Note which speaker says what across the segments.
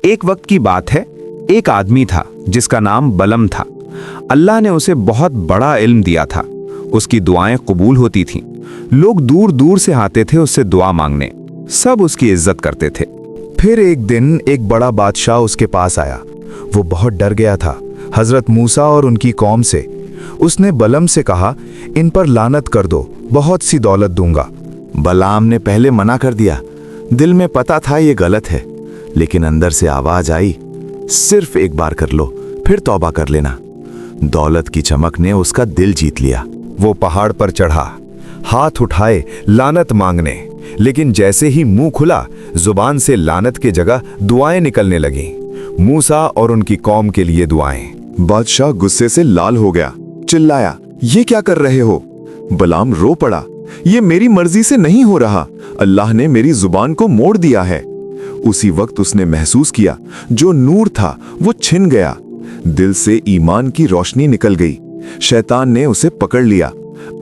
Speaker 1: एक वक्त की बात है, एक आदमी था जिसका नाम बलम था। अल्लाह ने उसे बहुत बड़ा इल्म दिया था। उसकी दुआएं कबूल होती थीं। लोग दूर दूर से आते थे उससे दुआ मांगने। सब उसकी इज्जत करते थे।
Speaker 2: फिर एक दिन एक बड़ा बादशाह उसके पास आया। वो बहुत डर गया था हजरत मूसा और उनकी कौम से। उसने बलम से कहा, इन पर लानत कर दो, बहुत सी दौलत दूंगा।
Speaker 3: बलाम ने पहले मना कर दिया। दिल में पता था ये गलत है, लेकिन अंदर से आवाज आई, सिर्फ एक बार कर लो, फिर तौबा कर लेना। दौलत की चमक ने उसका दिल जीत लिया।
Speaker 2: वो पहाड़ पर चढ़ा, हाथ उठाए लानत मांगने, लेकिन जैसे ही मुंह खुला, जुबान से लानत के जगह दुआएं निकलने लगीं। मूसा और उनकी कौम के लिए दुआएं।
Speaker 4: बादशाह गुस्से से लाल हो गया, चिल्लाया, ये क्या कर रहे हो? बलाम रो पड़ा, ये मेरी मर्जी से नहीं हो रहा, अल्लाह ने मेरी जुबान को मोड़ दिया है। उसी वक्त उसने महसूस किया जो नूर था वो छिन गया। दिल से ईमान की रोशनी निकल गई। शैतान ने उसे पकड़ लिया।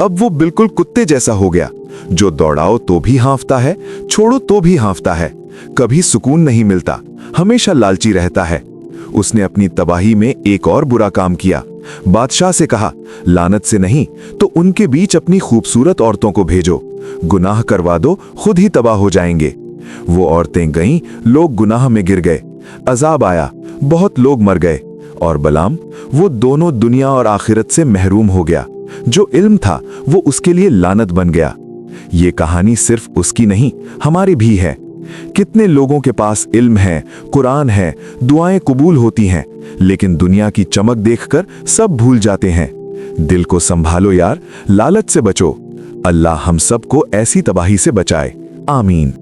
Speaker 4: अब वो बिल्कुल कुत्ते जैसा हो गया, जो दौड़ाओ तो भी हाँफता है, छोड़ो तो भी हाँफता है। कभी सुकून नहीं मिलता, हमेशा लालची रहता है। उसने अपनी तबाही में एक और बुरा काम किया। बादशाह से कहा, लानत से नहीं तो उनके बीच अपनी खूबसूरत औरतों को भेजो, गुनाह करवा दो, खुद ही तबाह हो जाएंगे। वो औरतें गईं, लोग गुनाह में गिर गए, अजाब आया, बहुत लोग मर गए। और बलाम, वो दोनों दुनिया और आखिरत से महरूम हो गया। जो इल्म था वो उसके लिए लानत बन गया। ये कहानी सिर्फ उसकी नहीं, हमारी भी है। कितने लोगों के पास इल्म है, कुरान है, दुआएं कबूल होती हैं, लेकिन दुनिया की चमक देखकर सब भूल जाते हैं। दिल को संभालो यार, लालच से बचो। अल्लाह हम सबको ऐसी तबाही से बचाए। आमीन।